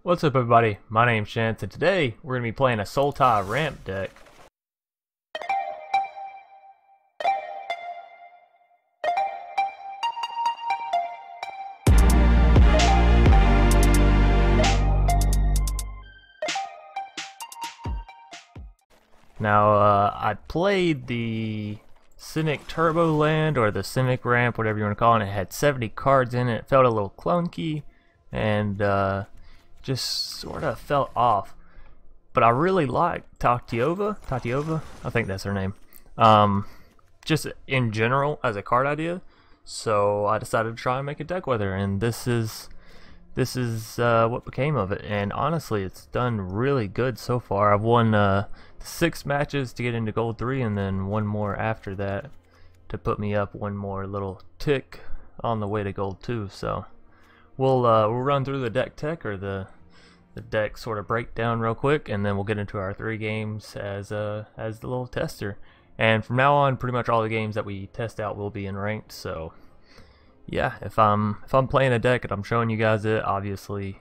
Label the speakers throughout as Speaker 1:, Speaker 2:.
Speaker 1: What's up everybody, my name's Chance and today we're going to be playing a Sultai ramp deck. Now I played the Cynic Turbo Land or the Cynic ramp, whatever you want to call it. It had 70 cards in it. It felt a little clunky and just sort of felt off, but I really like Tatyova, I think that's her name, just in general as a card idea, so I decided to try and make a deck with her, and this is what became of it. And honestly, it's done really good so far. I've won 6 matches to get into Gold 3 and then one more after that to put me up one more little tick on the way to Gold 2. So we'll run through the deck tech, or the deck sort of breakdown real quick, and then we'll get into our 3 games as the little tester. And from now on, pretty much all the games that we test out will be in ranked. So yeah, if I'm playing a deck and I'm showing you guys it, obviously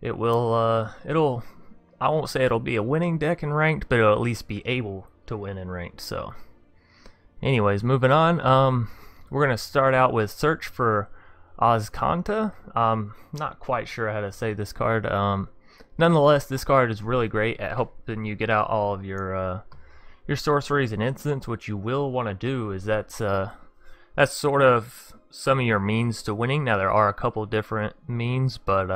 Speaker 1: it will I won't say it'll be a winning deck in ranked, but it'll at least be able to win in ranked. So anyways, moving on, we're gonna start out with Search for Azcanta. Not quite sure how to say this card. Nonetheless, this card is really great at helping you get out all of your sorceries and instants. What you will want to do is that's sort of some of your means to winning. Now there are a couple different means, but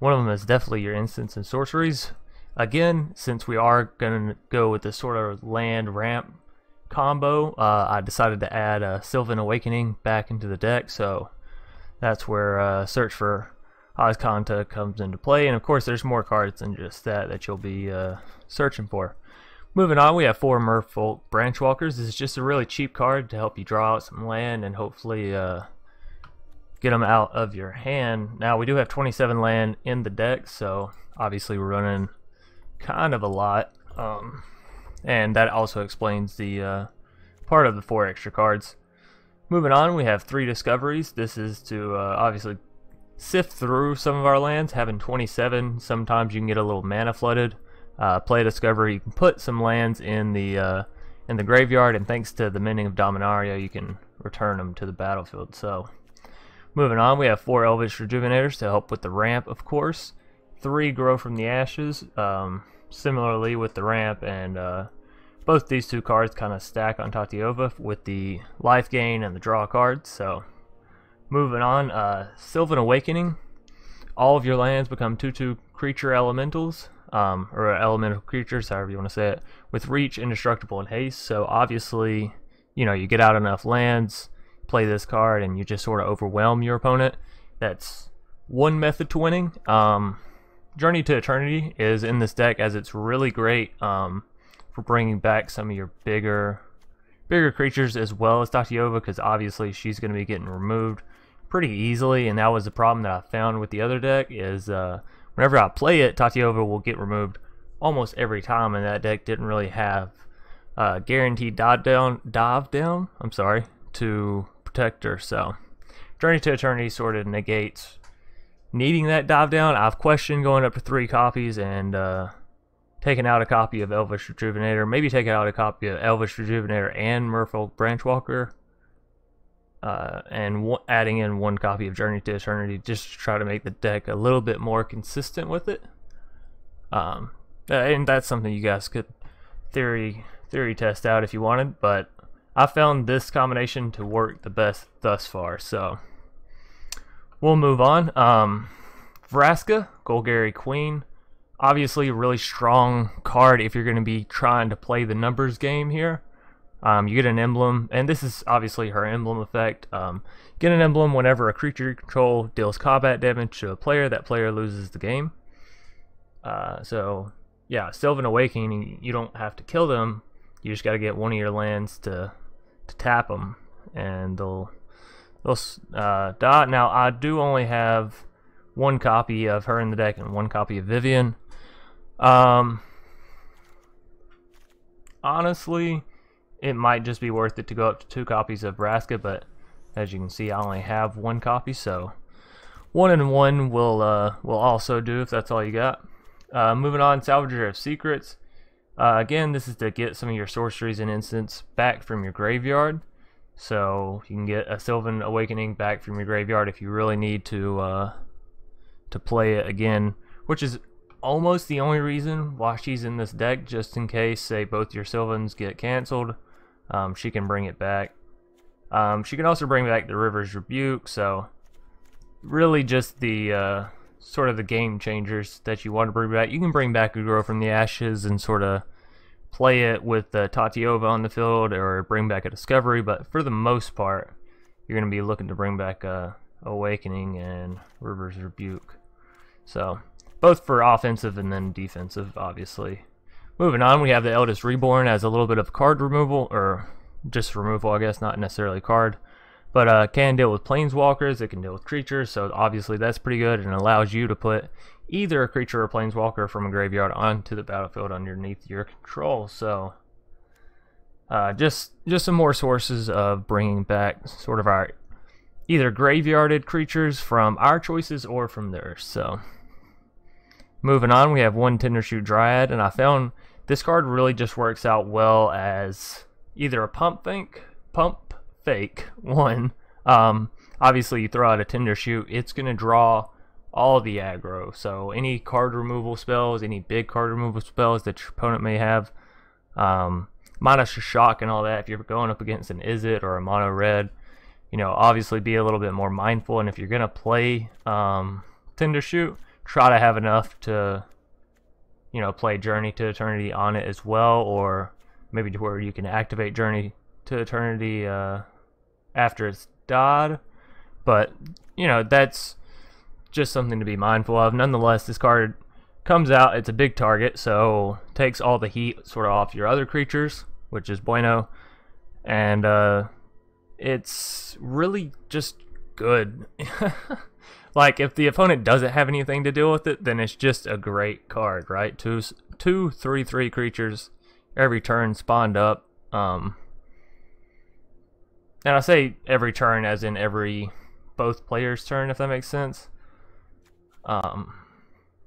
Speaker 1: one of them is definitely your instants and sorceries. Again, since we are gonna go with this sort of land ramp combo, I decided to add Sylvan Awakening back into the deck, so that's where Search for Azcanta comes into play. And of course there's more cards than just that you'll be searching for. Moving on, we have 4 Merfolk Branchwalkers. This is just a really cheap card to help you draw out some land and hopefully get them out of your hand. Now we do have 27 land in the deck, so obviously we're running kind of a lot, and that also explains the part of the 4 extra cards. Moving on, we have 3 discoveries. This is to obviously sift through some of our lands. Having 27, sometimes you can get a little mana flooded. Play a discovery, you can put some lands in the graveyard, and thanks to the Mending of Dominaria, you can return them to the battlefield. So moving on, we have 4 Eldest Rejuvenators to help with the ramp, of course. 3 Grow from the Ashes, similarly with the ramp, and both these 2 cards kind of stack on Tatyova with the life gain and the draw cards. So moving on, Sylvan Awakening. All of your lands become 2/2 creature elementals, or elemental creatures, however you want to say it, with reach, indestructible, and haste. So obviously, you know, you get out enough lands, play this card, and you just sort of overwhelm your opponent. That's one method to winning. Journey to Eternity is in this deck, as it's really great for bringing back some of your bigger creatures, as well as Tatyova, because obviously she's going to be getting removed pretty easily, and that was the problem that I found with the other deck, is whenever I play it, Tatyova will get removed almost every time, and that deck didn't really have guaranteed dive down, to protect her. So Journey to Eternity sort of negates needing that dive down. I've questioned going up to 3 copies and taking out a copy of Eldest Rejuvenator, maybe taking out a copy of Eldest Rejuvenator and Merfolk Branchwalker, and adding in 1 copy of Journey to Eternity, just to try to make the deck a little bit more consistent with it. And that's something you guys could theory test out if you wanted, but I found this combination to work the best thus far. So we'll move on. Vraska, Golgari Queen, obviously a really strong card if you're going to be trying to play the numbers game here. You get an emblem, and this is obviously her emblem effect. Get an emblem whenever a creature you control deals combat damage to a player. That player loses the game. So yeah, Sylvan Awakening, you don't have to kill them. You just got to get one of your lands to tap them, and they'll die. Now I do only have 1 copy of her in the deck and 1 copy of Vivian. Honestly, it might just be worth it to go up to 2 copies of Vraska, but as you can see, I only have 1 copy, so 1 and 1 will also do if that's all you got. Moving on, Salvager of Secrets. Again, this is to get some of your sorceries and instants back from your graveyard. So you can get a Sylvan Awakening back from your graveyard if you really need to play it again, which is almost the only reason why she's in this deck, just in case, say, both your Sylvans get canceled. She can bring it back. She can also bring back the River's Rebuke, so really just the sort of the game changers that you want to bring back. You can bring back a Grow from the Ashes and sort of play it with Tatyova on the field, or bring back a Discovery, but for the most part, you're going to be looking to bring back Awakening and River's Rebuke. So, both for offensive and then defensive, obviously. Moving on, we have the Eldest Reborn as a little bit of card removal, or just removal, I guess, not necessarily card. But can deal with Planeswalkers, it can deal with creatures, so obviously that's pretty good, and allows you to put either a creature or Planeswalker from a graveyard onto the battlefield underneath your control. So just some more sources of bringing back sort of our either graveyarded creatures from our choices or from theirs. So moving on, we have one Tendershoot Dryad, and I found this card really just works out well as either a pump fake one. Obviously you throw out a Tendershoot, it's going to draw all the aggro, so any card removal spells, any big card removal spells that your opponent may have, minus your shock and all that. If you're going up against an Izzet or a mono red, you know, obviously be a little bit more mindful, and if you're going to play Tendershoot, try to have enough to, you know, play Journey to Eternity on it as well, or maybe to where you can activate Journey to Eternity after it's died. But, you know, that's just something to be mindful of. Nonetheless, this card comes out, it's a big target, so takes all the heat sort of off your other creatures, which is bueno, and it's really just good. Like, if the opponent doesn't have anything to deal with it, then it's just a great card, right? Two 3/3 creatures every turn spawned up, and I say every turn as in both players' turn, if that makes sense.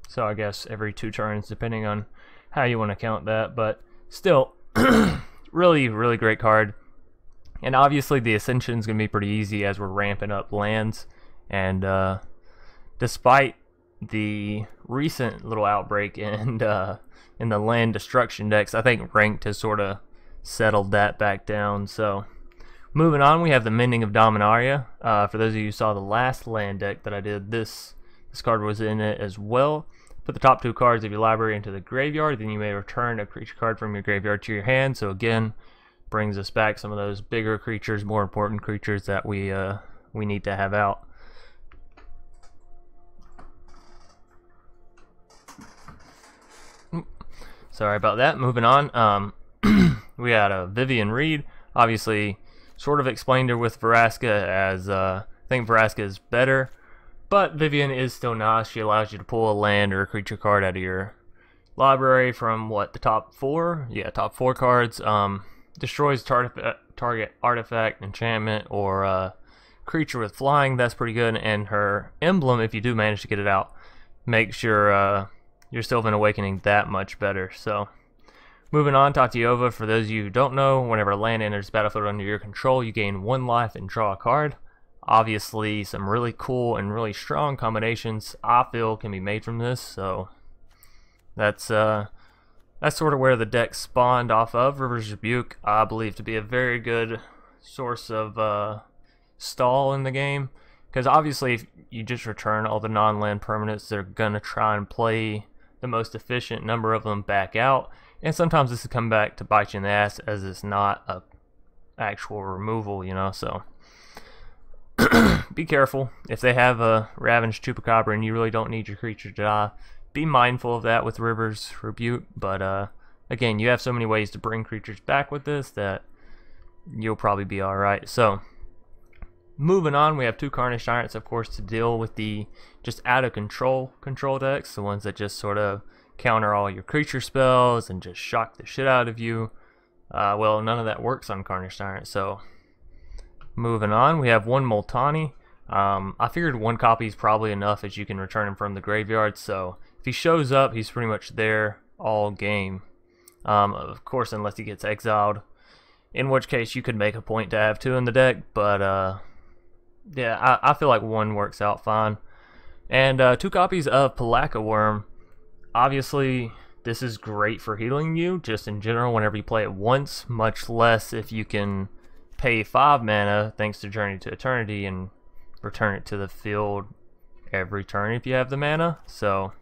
Speaker 1: So I guess every 2 turns, depending on how you want to count that, but still, really, really great card. And obviously the Ascension is going to be pretty easy as we're ramping up lands, and despite the recent little outbreak in the land destruction decks, I think Ranked has sort of settled that back down. So moving on, we have the Mending of Dominaria. For those of you who saw the last land deck that I did, this card was in it as well. Put the top 2 cards of your library into the graveyard, then you may return a creature card from your graveyard to your hand. So again, brings us back some of those bigger creatures, more important creatures that we need to have out. Sorry about that. Moving on, we had a Vivian Reed. Obviously, sort of explained her with Vraska, as I think Vraska is better. But Vivian is still nice. She allows you to pull a land or a creature card out of your library from, what, the top 4? Yeah, top 4 cards. Destroys target artifact, enchantment, or creature with flying. That's pretty good. And her emblem, if you do manage to get it out, makes your Sylvan Awakening that much better. So, moving on, Tatyova. For those of you who don't know, whenever land enters the battlefield under your control, you gain 1 life and draw a card. Obviously, some really cool and really strong combinations I feel can be made from this. So that's sort of where the deck spawned off of. River's Rebuke, I believe to be a very good source of stall in the game, because obviously if you just return all the non-land permanents, they're gonna try and play the most efficient number of them back out, and sometimes this will come back to bite you in the ass, as it's not a actual removal, you know. So be careful. If they have a Ravaged Chupacabra and you really don't need your creature to die, be mindful of that with River's Rebuke. But again, you have so many ways to bring creatures back with this that you'll probably be alright. So moving on, we have 2 Carnage Tyrants, of course, to deal with the just out of control decks, the ones that just sort of counter all your creature spells and just shock the shit out of you. Well, none of that works on Carnage Tyrant. So moving on, we have 1 Multani. I figured 1 copy is probably enough, as you can return him from the graveyard, so if he shows up, he's pretty much there all game. Of course, unless he gets exiled, in which case you could make a point to have 2 in the deck, but yeah, I feel like 1 works out fine. And 2 copies of Palaka Worm. Obviously, this is great for healing you, just in general, whenever you play it once, much less if you can pay 5 mana, thanks to Journey to Eternity, and return it to the field every turn if you have the mana. So,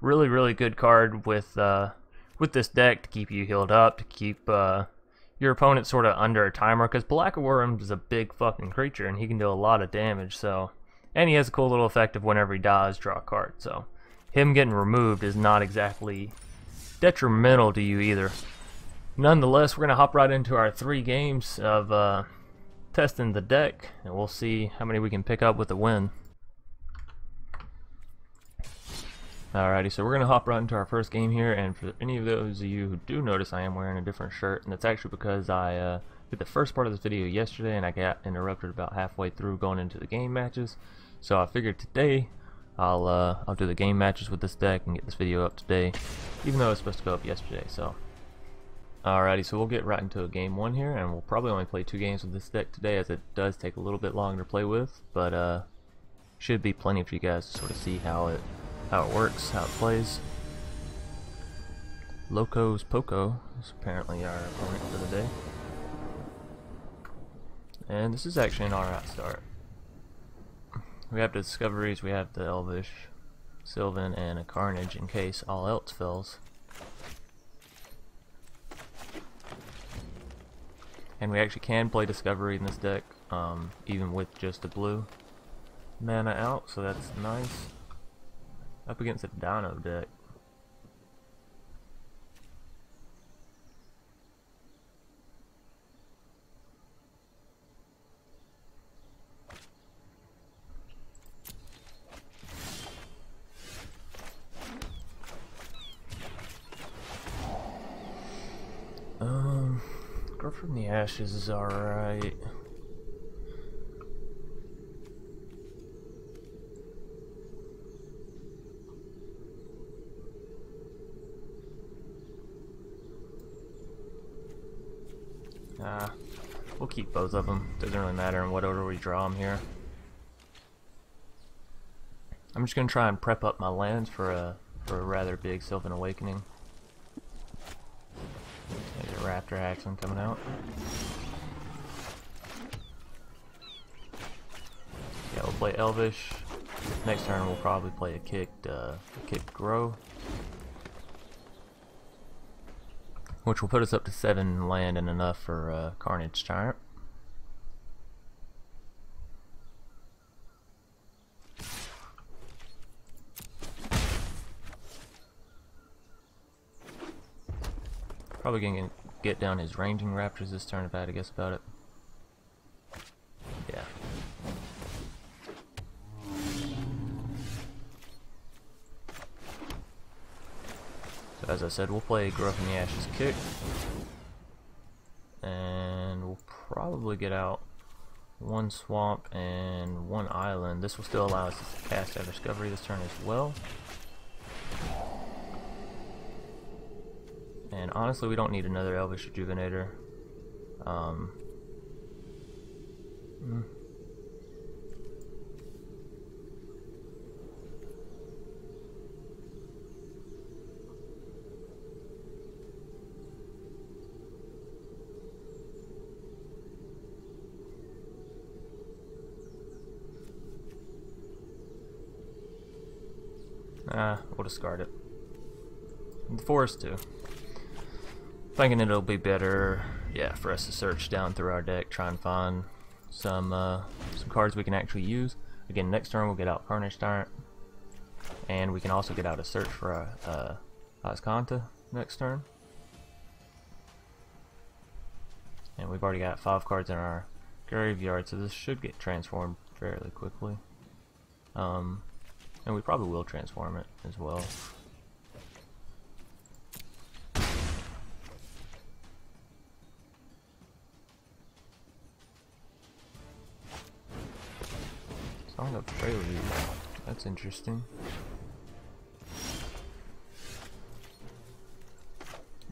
Speaker 1: really, really good card with this deck to keep you healed up, to keep your opponent sort of under a timer, because Palaka Worm is a big fucking creature, and he can do a lot of damage, so... And he has a cool little effect of whenever he dies, draw a card, so... Him getting removed is not exactly detrimental to you either. Nonetheless, we're going to hop right into our 3 games of testing the deck, and we'll see how many we can pick up with a win. Alrighty, so we're going to hop right into our first game here, and for any of those of you who do notice, I am wearing a different shirt, and it's actually because I did the first part of this video yesterday, and I got interrupted about halfway through going into the game matches, so I figured today I'll do the game matches with this deck and get this video up today, even though it was supposed to go up yesterday. So, alrighty, so we'll get right into a game 1 here, and we'll probably only play 2 games with this deck today, as it does take a little bit longer to play with, but should be plenty for you guys to sort of see how it works, how it plays. Locos Poco is apparently our opponent for the day, and this is actually an alright start. We have the discoveries, we have the Elvish, Sylvan, and a Carnage in case all else fails. And we actually can play Discovery in this deck, even with just a blue mana out, so that's nice. Up against a Dino deck. Growth from the Ashes is alright. We'll keep both of them. Doesn't really matter in what order we draw them here. I'm just gonna try and prep up my lands for a rather big Sylvan Awakening. There's a Raptor Action coming out. Yeah, we'll play Elvish. Next turn we'll probably play a kicked Grow, which will put us up to 7 land and enough for Carnage Tyrant. Probably gonna get down his ranging raptors this turn if I had to guess about it. Yeah. So as I said, we'll play Grow from the Ashes Kick, and we'll probably get out 1 swamp and 1 island. This will still allow us to cast our Discovery this turn as well. And honestly, we don't need another Elvish Rejuvenator. We'll discard it. And the forest too. Thinking it'll be better, yeah, for us to search down through our deck, try and find some cards we can actually use. Again, next turn we'll get out Carnage Tyrant, and we can also get out a search for Azcanta next turn. And we've already got 5 cards in our graveyard, so this should get transformed fairly quickly. And we probably will transform it as well. Prelude. That's interesting.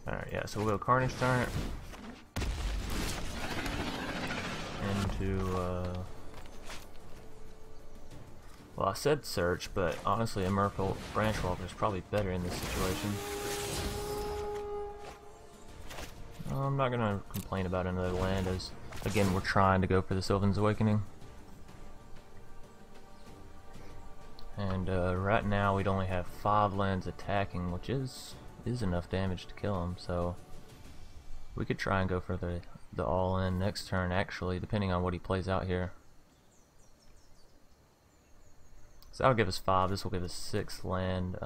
Speaker 1: Alright, yeah, so we'll go Carnage Tyrant into, well, I said Search, but honestly a Merfolk Branchwalker is probably better in this situation. I'm not gonna complain about another land, as, again, we're trying to go for the Sylvan Awakening. And right now we'd only have 5 lands attacking, which is enough damage to kill him, so we could try and go for the all-in next turn, actually, depending on what he plays out here. So that'll give us 5, this will give us 6 land,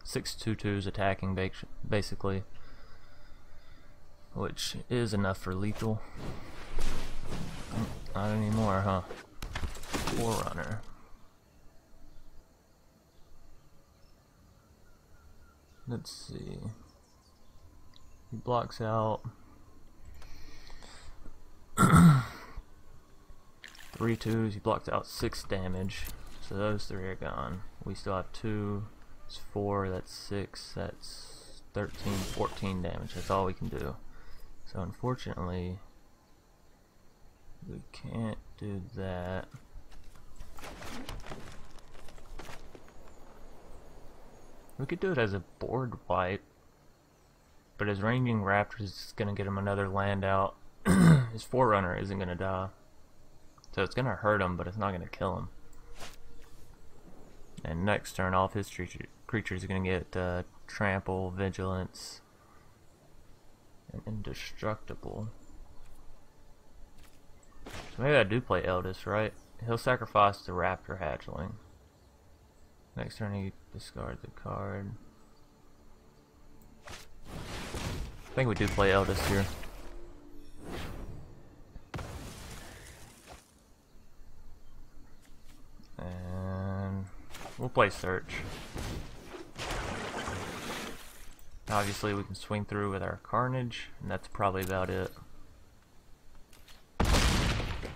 Speaker 1: 6 2/2s attacking basically, which is enough for lethal. Not anymore, huh? Forerunner. Let's see. He blocks out 3 2s. He blocks out 6 damage. So those 3 are gone. We still have 2. It's 4. That's 6. That's 13, 14 damage. That's all we can do. So unfortunately, we can't do that. We could do it as a board wipe, but his Ranging Raptors is going to get him another land out. His Forerunner isn't going to die. So it's going to hurt him, but it's not going to kill him. And next turn, all of his creatures are going to get Trample, Vigilance, and Indestructible. So maybe I do play Eldest, right? He'll sacrifice the Raptor Hatchling. Next turn he discards a card. I think we do play Eldest here. And we'll play Search. Obviously we can swing through with our Carnage, and that's probably about it.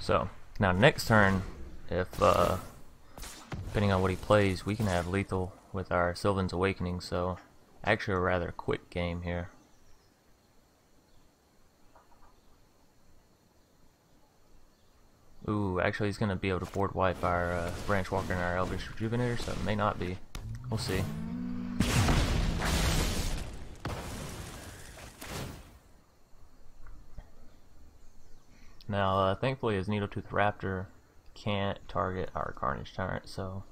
Speaker 1: So, now next turn, if depending on what he plays, we can have lethal with our Sylvan's Awakening, so actually a rather quick game here. Ooh, actually he's going to be able to board wipe our Branchwalker and our Eldest Rejuvenator, so it may not be. We'll see. Now, thankfully his Needletooth Raptor can't target our Carnage Tyrant, so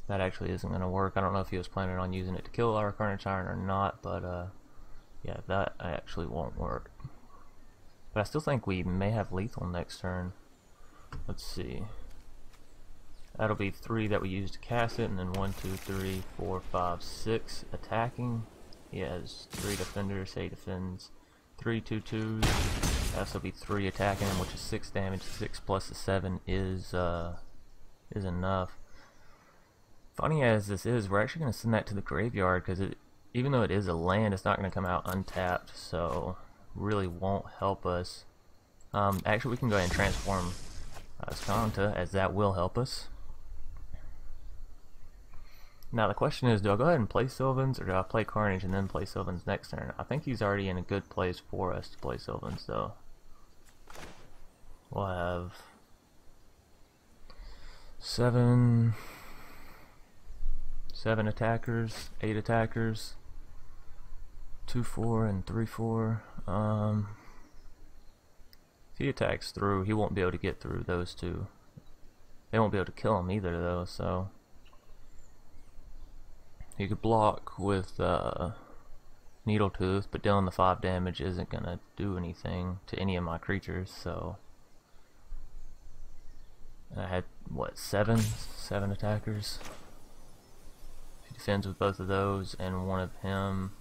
Speaker 1: that actually isn't going to work. I don't know if he was planning on using it to kill our Carnage Tyrant or not, but yeah, that actually won't work. But I still think we may have lethal next turn. Let's see. That'll be 3 that we use to cast it, and then 1, 2, 3, 4, 5, 6 attacking. He has 3 defenders, so he defends 3 2/2s. That'll be 3 attacking him, which is 6 damage. 6 plus the 7 is enough. Funny as this is, we're actually going to send that to the graveyard, because even though it is a land, it's not going to come out untapped, so really won't help us. Actually, we can go ahead and transform Azcanta, as that will help us. Now the question is, do I go ahead and play Sylvans, or do I play Carnage and then play Sylvans next turn? I think he's already in a good place for us to play Sylvans, though. We'll have 7 attackers, 8 attackers, 2/4 and 3/4. If he attacks through, he won't be able to get through those 2. They won't be able to kill him either, though, so he could block with Needletooth, but dealing the 5 damage isn't gonna do anything to any of my creatures, so I had, what, 7 attackers? He defends with both of those and one of him.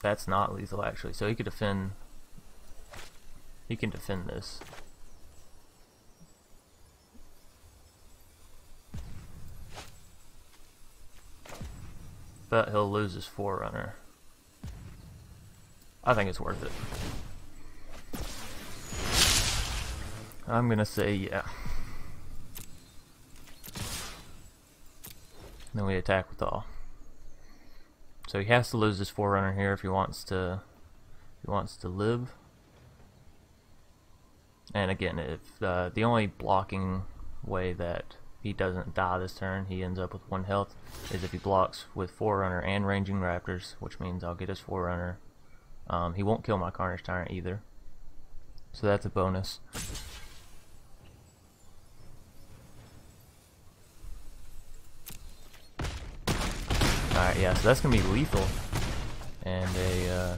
Speaker 1: That's not lethal, actually, so he could defend. He can defend this. But he'll lose his Forerunner. I think it's worth it. I'm gonna say yeah. then we attack with all. So he has to lose this Forerunner here if he wants to live. And again, if the only blocking way that he doesn't die this turn, he ends up with 1 health, is if he blocks with Forerunner and Ranging Raptors, which means I'll get his Forerunner. He won't kill my Carnage Tyrant either, so that's a bonus. Alright, yeah, so that's going to be lethal, and a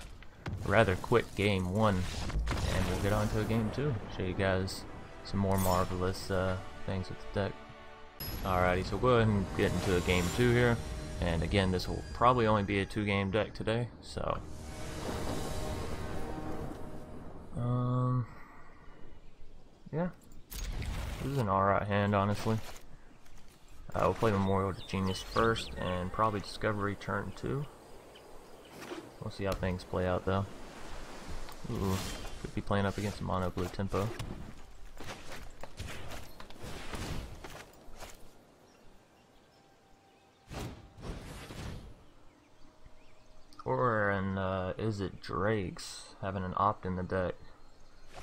Speaker 1: rather quick game 1, and we'll get on to a game 2. Show you guys some more marvelous things with the deck. Alrighty, so we'll go ahead and get into a game 2 here, and again, this will probably only be a 2-game deck today, so yeah, this is an alright hand, honestly. We'll play Memorial to Genius first, and probably Discovery turn 2. We'll see how things play out, though. Ooh, could be playing up against a mono blue tempo. Or is it Drake's having an opt in the deck?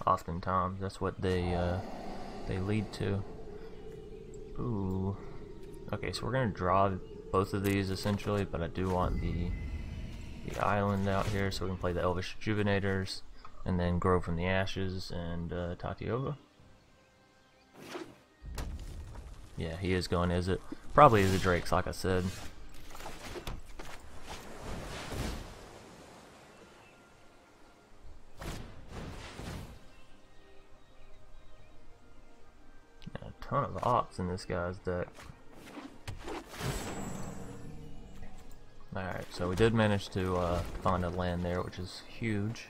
Speaker 1: Oftentimes, that's what they lead to. Ooh. Okay, so we're gonna draw both of these essentially, but I do want the island out here so we can play the Eldest Rejuvenators and then grow from the ashes and Tatyova. Yeah, he is going, is it? Probably is the Drake's, like I said. A ton of ops in this guy's deck. Alright, so we did manage to find a land there, which is huge.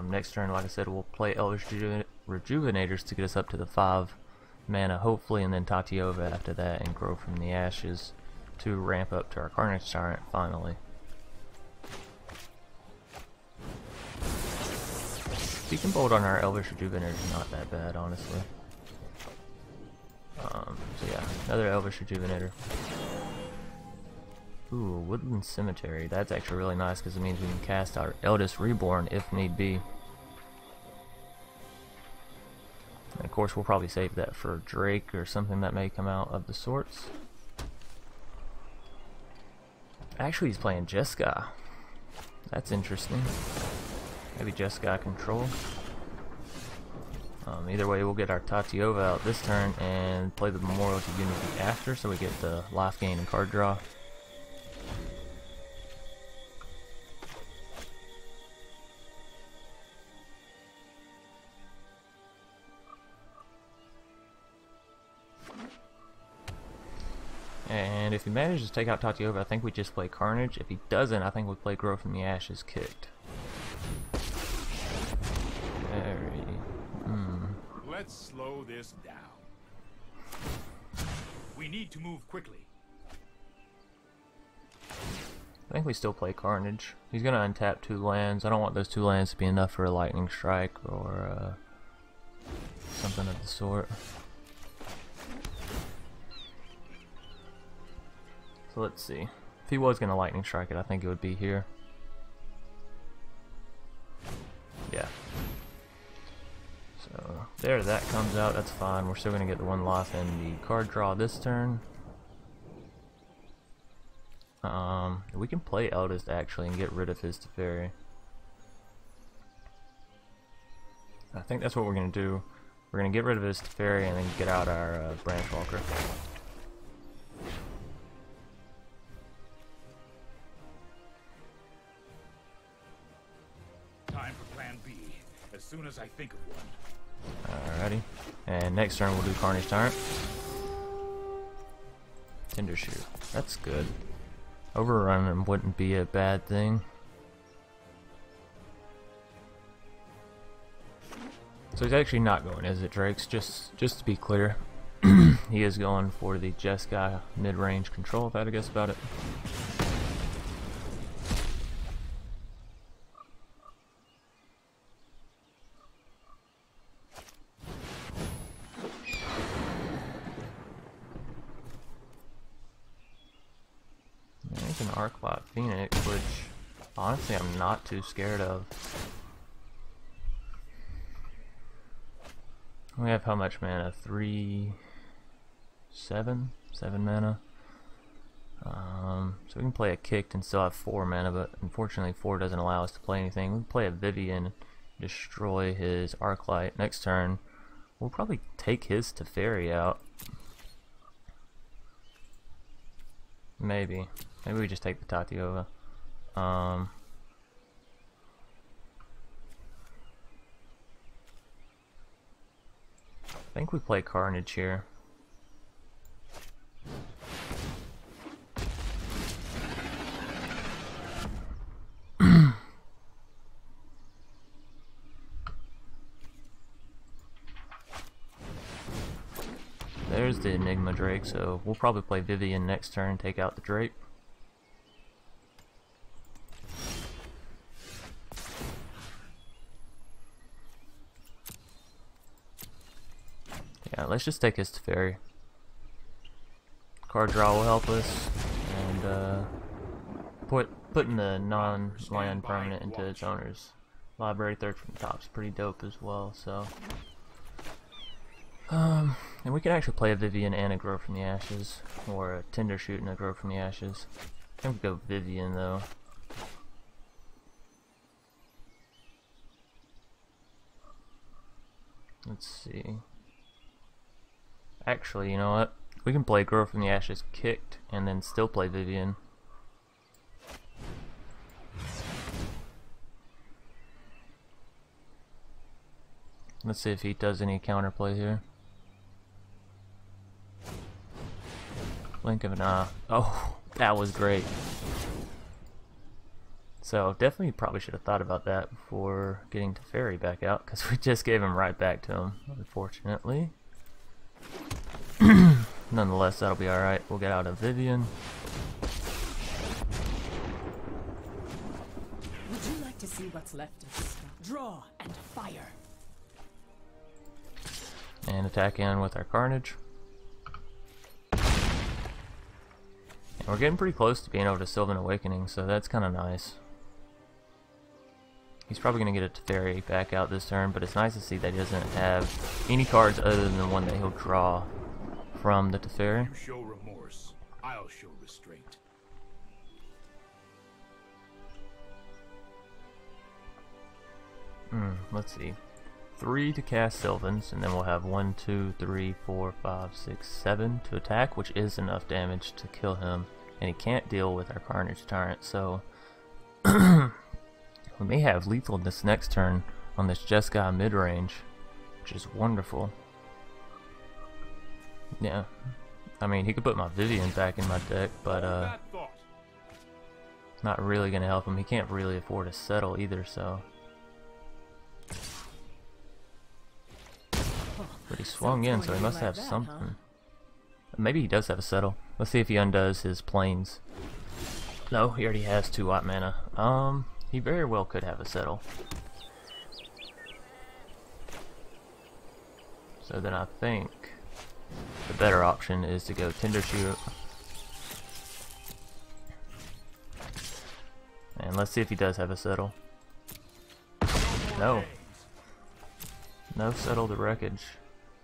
Speaker 1: Next turn, like I said, we'll play Eldest Rejuvenators to get us up to the 5 mana, hopefully, and then Tatyova after that, and grow from the ashes to ramp up to our Carnage Tyrant finally. Beacon Bolt on our Eldest Rejuvenator is not that bad, honestly. So yeah, another Eldest Rejuvenator. Ooh, Woodland Cemetery. That's actually really nice because it means we can cast our Eldest Reborn if need be. And of course, we'll probably save that for Drake or something that may come out of the sorts. Actually, he's playing Jeskai. That's interesting. Maybe Jeskai control. Either way, we'll get our Tatyova out this turn and play the Memorial to Unity after, so we get the life gain and card draw. And if he manages to take out Tatyova, I think we just play Carnage. If he doesn't, I think we play Grow from the Ashes kicked.
Speaker 2: Let's slow this down. We need to move quickly.
Speaker 1: I think we still play Carnage. He's gonna untap 2 lands. I don't want those 2 lands to be enough for a Lightning Strike or something of the sort. So let's see. If he was gonna Lightning Strike it, I think it would be here. Yeah. So there, that comes out. That's fine. We're still gonna get the 1 life and the card draw this turn. We can play Eldest actually and get rid of his Teferi. I think that's what we're gonna do. We're gonna get rid of his Teferi and then get out our Branchwalker.
Speaker 2: Time for plan B, as soon as I think of one.
Speaker 1: Alrighty. And next turn we'll do Carnage Tyrant. Tendershoot. That's good. Overrun him wouldn't be a bad thing. So he's actually not going, is it, Drake's? Just to be clear. He is going for the Jeskai mid-range control, if I had to guess about it. There's an Arclight Phoenix, which honestly I'm not too scared of. We have how much mana? 7 mana. So we can play a Kicked and still have 4 mana, but unfortunately 4 doesn't allow us to play anything. We can play a Vivian, destroy his Arclight. Next turn, we'll probably take his Teferi out. Maybe we just take the Tatyova. I think we play Carnage here. There's the Enigma Drake, so we'll probably play Vivian next turn, take out the Drake. Yeah, let's just take his Teferi. Card draw will help us, and putting the non-land permanent into its owner's library third from the top is pretty dope as well. So, and we can actually play a Vivian and a Grow from the Ashes, or a Tendershoot and a Grow from the Ashes. I think we go Vivian though. Let's see. Actually, you know what? We can play Grow from the Ashes Kicked and then still play Vivian. Let's see if he does any counterplay here. Blink of an eye. Oh, that was great. So definitely probably should have thought about that before getting Teferi back out, because we just gave him right back to him, unfortunately. Nonetheless, that'll be alright. We'll get out of Vivian.
Speaker 3: Would you like to see what's left of this? Draw and fire.
Speaker 1: And attack in with our Carnage. And we're getting pretty close to being able to Sylvan Awakening, so that's kind of nice. He's probably going to get a Teferi back out this turn, but it's nice to see that he doesn't have any cards other than the one that he'll draw from the Teferi.
Speaker 2: You show remorse, I'll show restraint.
Speaker 1: Let's see. 3 to cast Sylvans, and then we'll have 1, 2, 3, 4, 5, 6, 7 to attack, which is enough damage to kill him, and he can't deal with our Carnage Tyrant, so we may have lethal this next turn on this Jeskai mid-range, which is wonderful. Yeah, I mean, he could put my Vivian back in my deck, but not really gonna help him. He can't really afford a settle either, so. But he swung in, so he must have something. Maybe he does have a settle. Let's see if he undoes his planes. No, he already has 2 white mana. He very well could have a settle. So then I think the better option is to go Tendershoot. And let's see if he does have a settle. No. No settle to Wreckage.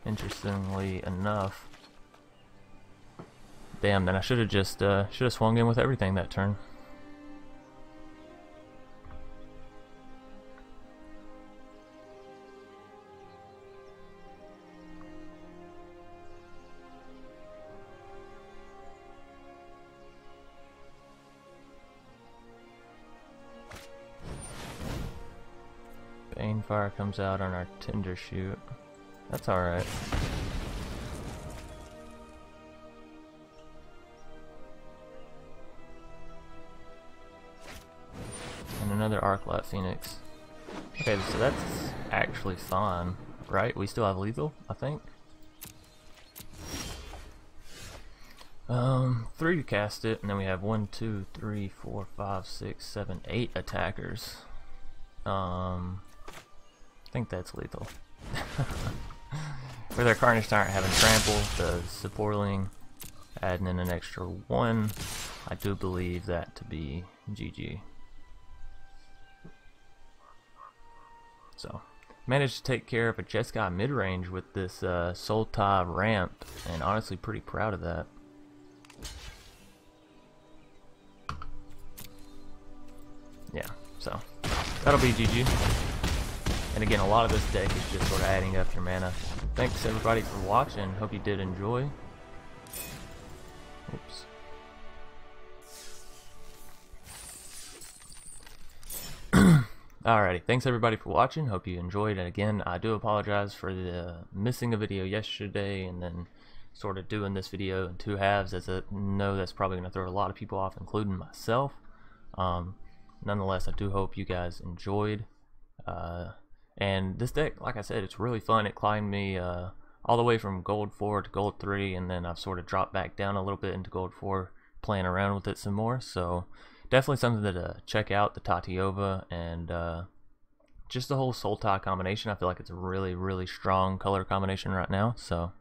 Speaker 1: Interestingly enough. Damn, then I should have just swung in with everything that turn. Banefire comes out on our Tendershoot. That's alright. And another Arclight Phoenix. Okay, so that's actually fine, right? We still have lethal, I think. 3 to cast it, and then we have 1, 2, 3, 4, 5, 6, 7, 8 attackers. I think that's lethal. With our Carnage Tyrant having trample, the supporting adding in an extra 1. I do believe that to be GG. So, managed to take care of a Jeskai mid-range with this Sultai ramp, and honestly pretty proud of that. Yeah, so that'll be GG. And again, a lot of this deck is just sort of adding up your mana. Thanks everybody for watching. Hope you did enjoy. Oops. Alrighty, thanks everybody for watching. Hope you enjoyed. And again, I do apologize for the missing a video yesterday and then sort of doing this video in two halves, as I know that's probably going to throw a lot of people off, including myself. Nonetheless, I do hope you guys enjoyed. And this deck, like I said, it's really fun. It climbed me all the way from Gold 4 to Gold 3, and then I've sort of dropped back down a little bit into Gold 4, playing around with it some more. So definitely something to check out, the Tatyova, and just the whole Sultai combination. I feel like it's a really, really strong color combination right now. So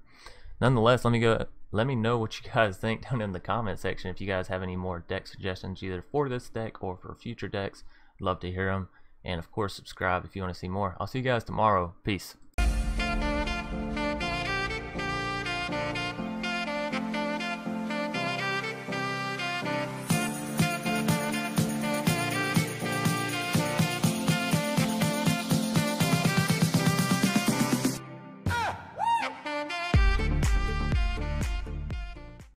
Speaker 1: nonetheless, let me know what you guys think down in the comment section. If you guys have any more deck suggestions, either for this deck or for future decks, I'd love to hear them. And of course, subscribe if you want to see more. I'll see you guys tomorrow. Peace.